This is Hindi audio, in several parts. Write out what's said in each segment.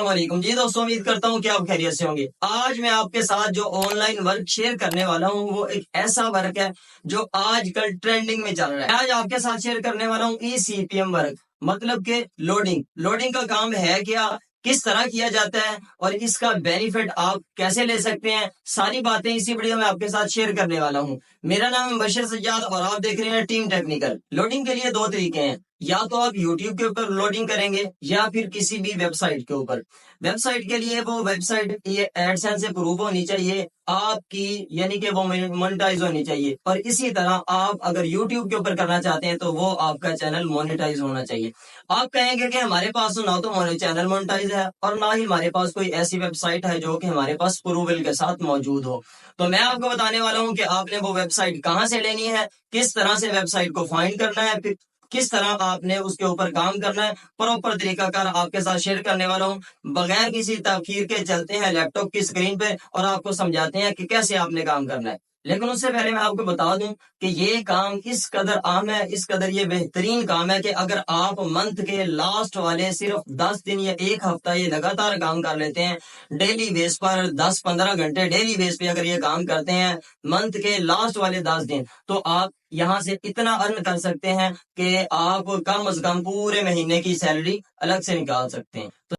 वालेकुम जी दोस्तों, उम्मीद करता हूँ कि आप खैरियत से होंगे। आज मैं आपके साथ जो ऑनलाइन वर्क शेयर करने वाला हूँ वो एक ऐसा वर्क है जो आजकल ट्रेंडिंग में चल रहा है। आज आपके साथ शेयर करने वाला हूँ ECPM वर्क, मतलब के लोडिंग। लोडिंग का काम है क्या, किस तरह किया जाता है और इसका बेनिफिट आप कैसे ले सकते हैं, सारी बातें इसी वीडियो में आपके साथ शेयर करने वाला हूँ। मेरा नाम है बशीर सज्जाद और आप देख रहे हैं टीम टेक्निकल। लोडिंग के लिए दो तरीके हैं, या तो आप YouTube के ऊपर लोडिंग करेंगे या फिर किसी भी वेबसाइट के ऊपर। वेबसाइट के लिए वो वेबसाइट ये एडसेंस से प्रूव होनी चाहिए आपकी, यानी कि वो मोनेटाइज होनी चाहिए। और इसी तरह आप अगर YouTube के ऊपर करना चाहते हैं तो वो आपका चैनल मोनेटाइज होना चाहिए। आप कहेंगे कि हमारे पास ना तो हमारे चैनल मोनेटाइज है और ना ही हमारे पास कोई ऐसी वेबसाइट है जो कि हमारे पास प्रूवल के साथ मौजूद हो। तो मैं आपको बताने वाला हूँ कि आपने वो वेबसाइट कहाँ से लेनी है, किस तरह से वेबसाइट को फाइंड करना है, फिर किस तरह आपने उसके ऊपर काम करना है। प्रॉपर तरीका कार आपके साथ शेयर करने वाला हूँ। बगैर किसी तखीर के चलते हैं लैपटॉप की स्क्रीन पे और आपको समझाते हैं कि कैसे आपने काम करना है। लेकिन उससे पहले मैं आपको बता दूं कि ये काम इस कदर आम है, इस कदर ये बेहतरीन काम है कि अगर आप मंथ के लास्ट वाले सिर्फ 10 दिन या एक हफ्ता ये लगातार काम कर लेते हैं, डेली बेस पर 10-15 घंटे डेली बेस पे अगर ये काम करते हैं मंथ के लास्ट वाले 10 दिन, तो आप यहाँ से इतना अर्न कर सकते हैं कि आप कम से कम पूरे महीने की सैलरी अलग से निकाल सकते हैं। तो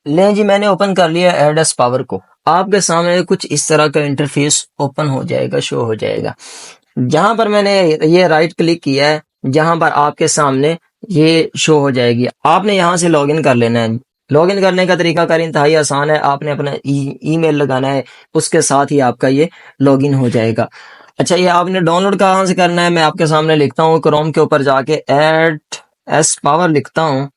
लें जी, मैंने ओपन कर लिया एडस पावर को। आपके सामने कुछ इस तरह का इंटरफेस ओपन हो जाएगा, शो हो जाएगा। जहां पर मैंने ये राइट क्लिक किया है, जहां पर आपके सामने ये शो हो जाएगी, आपने यहां से लॉगिन कर लेना है। लॉगिन करने का तरीका कार इंतहाई आसान है। आपने अपना ईमेल लगाना है, उसके साथ ही आपका ये लॉगिन हो जाएगा। अच्छा, ये आपने डाउनलोड कहाँ से करना है, मैं आपके सामने लिखता हूँ। क्रोम के ऊपर जाके एड एस पावर लिखता हूँ।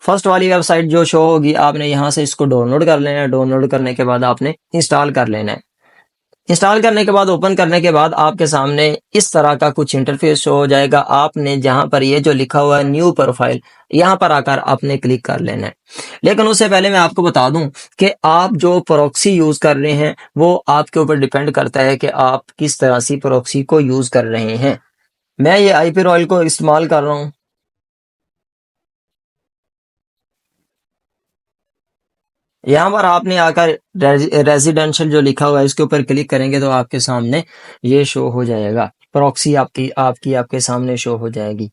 फर्स्ट वाली वेबसाइट जो शो होगी, आपने यहाँ से इसको डाउनलोड कर लेना है। डाउनलोड करने के बाद आपने इंस्टॉल कर लेना है। इंस्टॉल करने के बाद, ओपन करने के बाद आपके सामने इस तरह का कुछ इंटरफेस शो हो जाएगा। आपने जहां पर ये जो लिखा हुआ है न्यू प्रोफाइल, यहां पर आकर आपने क्लिक कर लेना है। लेकिन उससे पहले मैं आपको बता दूं कि आप जो प्रॉक्सी यूज कर रहे हैं वो आपके ऊपर डिपेंड करता है कि आप किस तरह से प्रॉक्सी को यूज कर रहे हैं। मैं ये आईपी रॉयल को इस्तेमाल कर रहा हूँ। यहाँ पर आपने आकर रेजिडेंशियल जो लिखा हुआ है इसके ऊपर क्लिक करेंगे तो आपके सामने ये शो हो जाएगा। प्रॉक्सी आपकी आपकी आपके सामने शो हो जाएगी।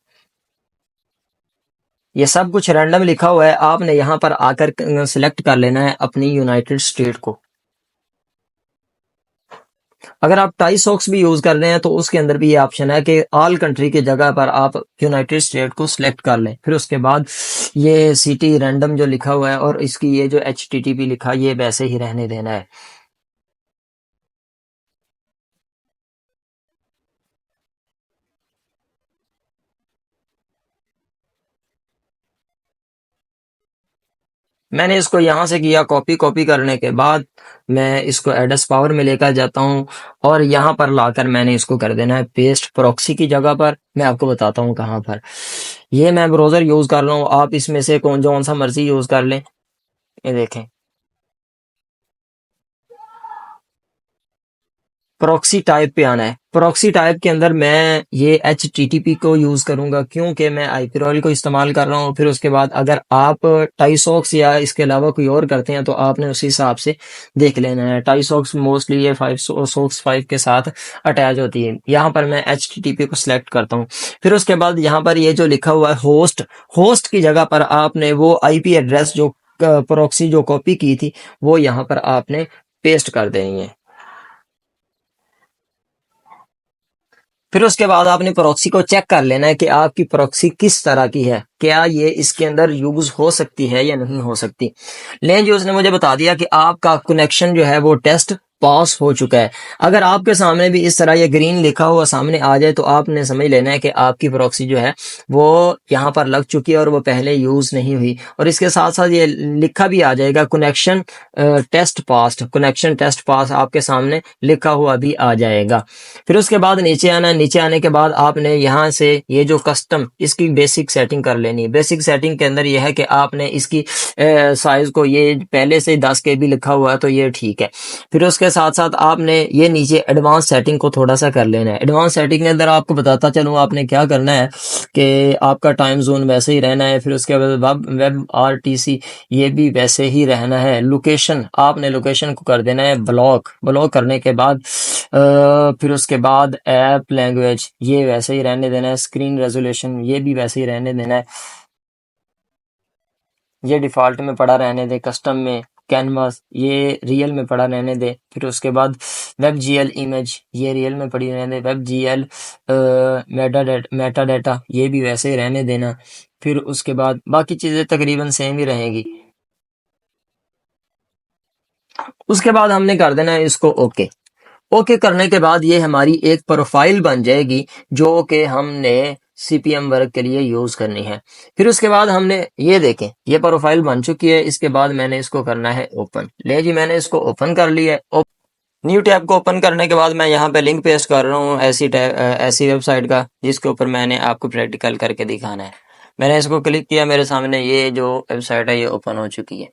ये सब कुछ रैंडम लिखा हुआ है। आपने यहाँ पर आकर सिलेक्ट कर लेना है अपनी यूनाइटेड स्टेट को। अगर आप टाई सॉक्स भी यूज कर रहे हैं तो उसके अंदर भी ये ऑप्शन है कि ऑल कंट्री की जगह पर आप यूनाइटेड स्टेट को सिलेक्ट कर लें। फिर उसके बाद ये सिटी रैंडम जो लिखा हुआ है और इसकी ये जो HTTP लिखा है ये वैसे ही रहने देना है। मैंने इसको यहाँ से किया कॉपी। कॉपी करने के बाद मैं इसको एडस पावर में लेकर जाता हूँ और यहाँ पर लाकर मैंने इसको कर देना है पेस्ट। प्रॉक्सी की जगह पर मैं आपको बताता हूँ कहाँ पर। ये मैं ब्राउजर यूज कर रहा हूँ, आप इसमें से कौन सा मर्जी यूज कर लें। ये देखें, प्रॉक्सी टाइप पे आना है। प्रॉक्सी टाइप के अंदर मैं ये HTTP को यूज करूंगा क्योंकि मैं आईपी रॉयल को इस्तेमाल कर रहा हूँ। फिर उसके बाद अगर आप टाईसॉक्स या इसके अलावा कोई और करते हैं तो आपने उसी हिसाब से देख लेना है। टाईसॉक्स मोस्टली ये 5 के साथ अटैच होती है। यहाँ पर मैं HTTP को सिलेक्ट करता हूँ। फिर उसके बाद यहाँ पर ये जो लिखा हुआ है होस्ट, होस्ट की जगह पर आपने वो IP एड्रेस जो प्रॉक्सी जो कॉपी की थी वो यहाँ पर आपने पेस्ट कर देनी है। फिर उसके बाद आपने प्रॉक्सी को चेक कर लेना है कि आपकी प्रॉक्सी किस तरह की है, क्या ये इसके अंदर यूज हो सकती है या नहीं हो सकती। लेकिन जो उसने मुझे बता दिया कि आपका कनेक्शन जो है वो टेस्ट पास हो चुका है। अगर आपके सामने भी इस तरह ये ग्रीन लिखा हुआ सामने आ जाए तो आपने समझ लेना है कि आपकी प्रॉक्सी जो है वो यहाँ पर लग चुकी है और वो पहले यूज नहीं हुई। और इसके साथ साथ ये लिखा भी आ जाएगा connection test pass. Connection test pass आपके सामने लिखा हुआ भी आ जाएगा। फिर उसके बाद नीचे आना है। नीचे आने के बाद आपने यहाँ से ये जो कस्टम, इसकी बेसिक सेटिंग कर लेनी है। बेसिक सेटिंग के अंदर ये है कि आपने इसकी साइज को, ये पहले से 10 KB लिखा हुआ है तो ये ठीक है। फिर उसके साथ साथ आपने ये नीचे एडवांस सेटिंग को थोड़ा सा कर लेना है। एडवांस सेटिंग के अंदर आपको बताता चलूँ आपने क्या करना है कि आपका टाइम जोन वैसे ही रहना है, फिर उसके बाद वेब आरटीसी ये भी वैसे ही रहना है। लोकेशन आपने लोकेशन को कर देना है ब्लॉक। ब्लॉक करने के बाद फिर उसके बाद ऐप लैंग्वेज ये वैसे ही रहने देना है। स्क्रीन रेजोल्यूशन ये भी वैसे ही रहने देना है, ये डिफ़ॉल्ट में पड़ा रहने दे। कस्टम में कैनवास ये रियल में पड़ा रहने दे। फिर उसके बाद वेब जीएल इमेज ये रियल में पड़ी रहने दे। वेब जीएल मेटा डाटा ये भी वैसे ही रहने देना। फिर उसके बाद बाकी चीज़ें तकरीबन सेम ही रहेंगी। उसके बाद हमने कर देना है इसको ओके। ओके करने के बाद ये हमारी एक प्रोफाइल बन जाएगी जो कि हमने सीपीएम वर्क के लिए यूज करनी है। फिर उसके बाद हमने ये देखें ये प्रोफाइल बन चुकी है। इसके बाद मैंने इसको करना है ओपन। ले जी मैंने इसको ओपन कर लिया है। न्यू टैब को ओपन करने के बाद मैं यहाँ पे लिंक पेस्ट कर रहा हूँ ऐसी वेबसाइट का जिसके ऊपर मैंने आपको प्रैक्टिकल करके दिखाना है। मैंने इसको क्लिक किया, मेरे सामने ये जो वेबसाइट है ये ओपन हो चुकी है।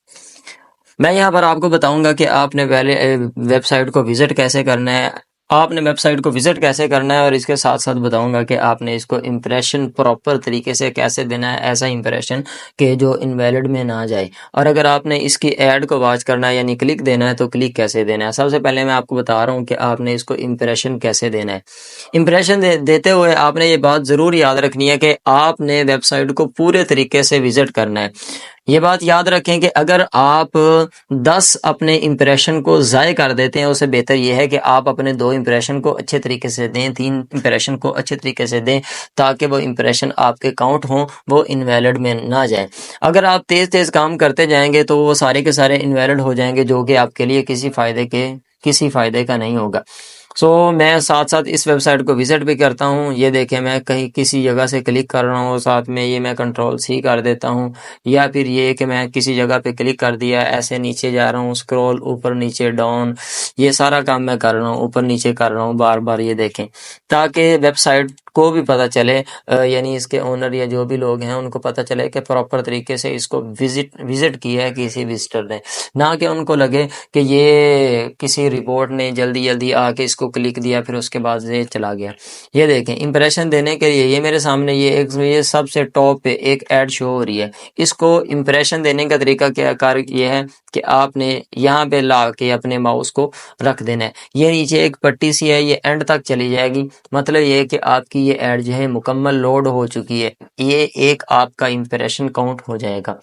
मैं यहाँ पर आपको बताऊंगा कि आपने पहले वेबसाइट को विजिट कैसे करना है। आपने वेबसाइट को विजिट कैसे करना है और इसके साथ साथ बताऊंगा कि आपने इसको इम्प्रेशन प्रॉपर तरीके से कैसे देना है, ऐसा इम्प्रेशन कि जो इनवैलिड में ना जाए। और अगर आपने इसकी ऐड को वॉच करना है यानी क्लिक देना है तो क्लिक कैसे देना है। सबसे पहले मैं आपको बता रहा हूँ कि आपने इसको इम्प्रेशन कैसे देना है। इम्प्रेशन देते हुए आपने ये बात ज़रूर याद रखनी है कि आपने वेबसाइट को पूरे तरीके से विजिट करना है। ये बात याद रखें कि अगर आप 10 अपने इंप्रेशन को ज़ाय कर देते हैं उससे बेहतर यह है कि आप अपने 2 इंप्रेशन को अच्छे तरीके से दें, 3 इंप्रेशन को अच्छे तरीके से दें ताकि वो इंप्रेशन आपके काउंट हों, वो इनवैलिड में ना जाए। अगर आप तेज़ तेज़ काम करते जाएंगे तो वो सारे के सारे इनवैलिड हो जाएंगे जो कि आपके लिए किसी फ़ायदे का नहीं होगा। मैं साथ साथ इस वेबसाइट को विजिट भी करता हूँ। ये देखें मैं कहीं किसी जगह से क्लिक कर रहा हूँ, साथ में ये मैं कंट्रोल सी कर देता हूँ, या फिर ये कि मैं किसी जगह पे क्लिक कर दिया ऐसे नीचे जा रहा हूँ, स्क्रॉल ऊपर नीचे डाउन ये सारा काम मैं कर रहा हूँ, ऊपर नीचे कर रहा हूँ बार बार। ये देखें ताकि वेबसाइट को भी पता चले यानी इसके ओनर या जो भी लोग हैं उनको पता चले कि प्रॉपर तरीके से इसको विजिट किया है किसी विजिटर ने, ना कि उनको लगे कि ये किसी रिपोर्ट ने जल्दी जल्दी आके इसको क्लिक दिया फिर उसके बाद ये चला गया। ये देखें इंप्रेशन देने के लिए ये मेरे सामने ये सबसे टॉप पे एक ऐड शो हो रही है। इसको इंप्रेशन देने का तरीका क्या कार ये है कि आपने यहाँ पे ला के अपने माउस को रख देना है। ये नीचे एक पट्टी सी है, ये एंड तक चली जाएगी। मतलब ये है कि आपकी ये ऐड जो है मुकम्मल लोड हो चुकी है। ये एक आपका इंप्रेशन काउंट हो जाएगा।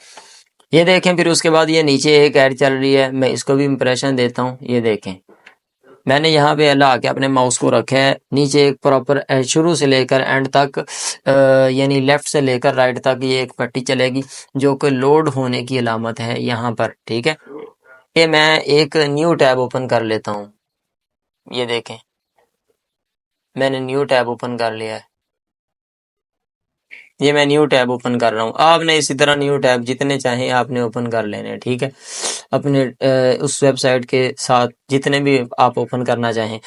ये देखें फिर उसके बाद ये नीचे एक ऐड चल रही है, मैं इसको भी इंप्रेशन देता हूँ। ये देखें मैंने यहाँ पे ला के अपने माउस को रखा है, नीचे एक प्रॉपर शुरू से लेकर एंड तक यानी लेफ्ट से लेकर राइट तक ये एक पट्टी चलेगी जो कि लोड होने की अलामत है यहाँ पर। ठीक है, ये मैं एक न्यू टैब ओपन कर लेता हूँ। ये देखें मैंने न्यू टैब ओपन कर लिया है। ये मैं न्यू टैब ओपन कर रहा हूँ। आपने इसी तरह न्यू टैब जितने चाहें आपने ओपन कर लेने हैं। ठीक है, अपने उस वेबसाइट के साथ जितने भी आप ओपन करना चाहें।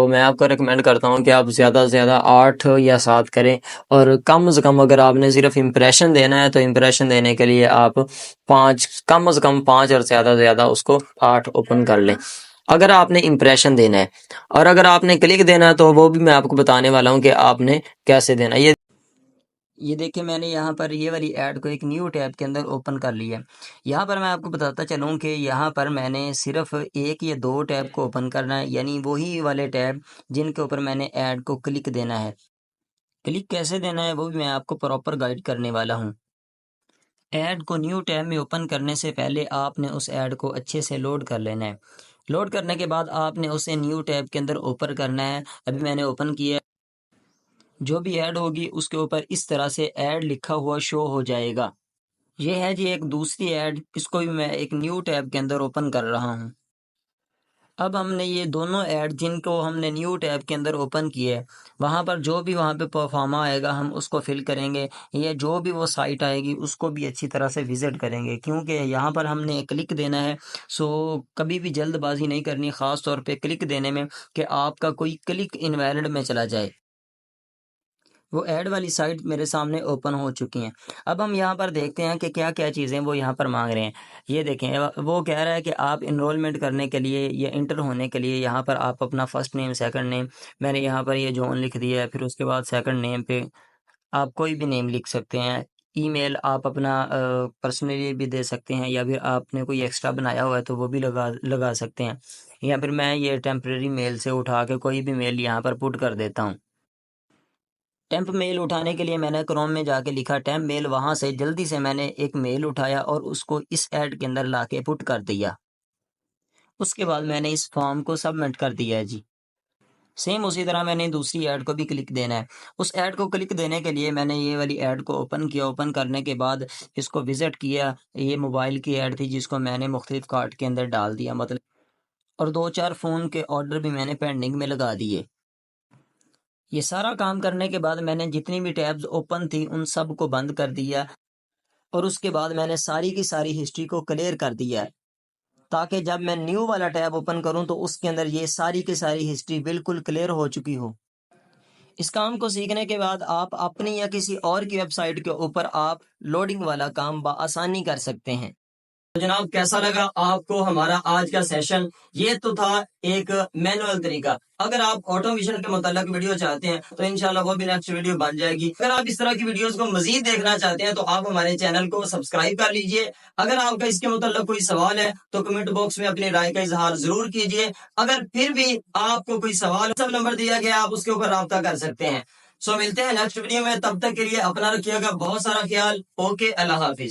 मैं आपको रिकमेंड करता हूँ कि आप ज़्यादा से ज़्यादा 8 या 7 करें, और कम से कम अगर आपने सिर्फ इम्प्रेशन देना है तो इम्प्रेशन देने के लिए आप 5 कम से कम 5 और ज़्यादा से ज़्यादा उसको 8 ओपन कर लें अगर आपने इम्प्रेशन देना है। और अगर आपने क्लिक देना है तो वो भी मैं आपको बताने वाला हूँ कि आपने कैसे देना है। ये देखिए मैंने यहाँ पर ये वाली ऐड को एक न्यू टैब के अंदर ओपन कर लिया है। यहाँ पर मैं आपको बताता चलूँ कि यहाँ पर मैंने सिर्फ 1 या 2 टैब को ओपन करना है, यानी वही वाले टैब जिनके ऊपर मैंने ऐड को क्लिक देना है। क्लिक कैसे देना है वो भी मैं आपको प्रॉपर गाइड करने वाला हूँ। ऐड को न्यू टैब में ओपन करने से पहले आपने उस ऐड को अच्छे से लोड कर लेना है। लोड करने के बाद आपने उसे न्यू टैब के अंदर ओपन करना है। अभी मैंने ओपन किया, जो भी ऐड होगी उसके ऊपर इस तरह से ऐड लिखा हुआ शो हो जाएगा। ये है जी एक दूसरी ऐड, इसको भी मैं एक न्यू टैब के अंदर ओपन कर रहा हूँ। अब हमने ये दोनों ऐड जिनको हमने न्यू टैब के अंदर ओपन किए है, वहाँ पर जो भी वहाँ पे परफॉर्मा आएगा हम उसको फिल करेंगे, या जो भी वो साइट आएगी उसको भी अच्छी तरह से विजिट करेंगे, क्योंकि यहाँ पर हमने क्लिक देना है। कभी भी जल्दबाजी नहीं करनी, ख़ास तौर पे क्लिक देने में कि आपका कोई क्लिक इनवैलिड में चला जाए। वो ऐड वाली साइट मेरे सामने ओपन हो चुकी हैं। अब हम यहाँ पर देखते हैं कि क्या क्या चीज़ें वो यहाँ पर मांग रहे हैं। ये देखें, वो कह रहा है कि आप इनरोलमेंट करने के लिए या इंटर होने के लिए यहाँ पर आप अपना फर्स्ट नेम, सेकंड नेम, मैंने यहाँ पर ये जॉन लिख दिया है। फिर उसके बाद सेकंड नेम पे आप कोई भी नेम लिख सकते हैं। ईमेल आप अपना पर्सनली भी दे सकते हैं, या फिर आपने कोई एक्स्ट्रा बनाया हुआ है तो वो भी लगा सकते हैं। या फिर मैं ये टेम्परेरी मेल से उठा के कोई भी मेल यहाँ पर पुट कर देता हूँ। टेम्प मेल उठाने के लिए मैंने क्रोम में जाके लिखा टेम्प मेल, वहाँ से जल्दी से मैंने एक मेल उठाया और उसको इस ऐड के अंदर ला के पुट कर दिया। उसके बाद मैंने इस फॉर्म को सबमिट कर दिया है जी। सेम उसी तरह मैंने दूसरी ऐड को भी क्लिक देना है। उस ऐड को क्लिक देने के लिए मैंने ये वाली ऐड को ओपन किया। ओपन करने के बाद इसको विजिट किया। ये मोबाइल की ऐड थी जिसको मैंने मुख्तलिफ कार्ट के अंदर डाल दिया, मतलब, और 2-4 फ़ोन के ऑर्डर भी मैंने पेंडिंग में लगा दिए। ये सारा काम करने के बाद मैंने जितनी भी टैब्स ओपन थी उन सब को बंद कर दिया, और उसके बाद मैंने सारी की सारी हिस्ट्री को क्लियर कर दिया है, ताकि जब मैं न्यू वाला टैब ओपन करूं तो उसके अंदर ये सारी की सारी हिस्ट्री बिल्कुल क्लियर हो चुकी हो। इस काम को सीखने के बाद आप अपनी या किसी और की वेबसाइट के ऊपर आप लोडिंग वाला काम बआसानी कर सकते हैं। तो जनाब, कैसा लगा आपको हमारा आज का सेशन? ये तो था एक मैनुअल तरीका। अगर आप ऑटोमेशन के मुताल्लिक वीडियो चाहते हैं तो इंशाल्लाह वो भी नेक्स्ट वीडियो बन जाएगी। अगर आप इस तरह की वीडियोस को मजीद देखना चाहते हैं तो आप हमारे चैनल को सब्सक्राइब कर लीजिए। अगर आपका इसके मुताल्लिक कोई सवाल है तो कमेंट बॉक्स में अपनी राय का इजहार जरूर कीजिए। अगर फिर भी आपको कोई सवाल, सब नंबर दिया गया, आप उसके ऊपर राब्ता कर सकते हैं। सो मिलते हैं नेक्स्ट वीडियो में, तब तक के लिए अपना रखिएगा बहुत सारा ख्याल। ओके, अल्लाह हाफिज।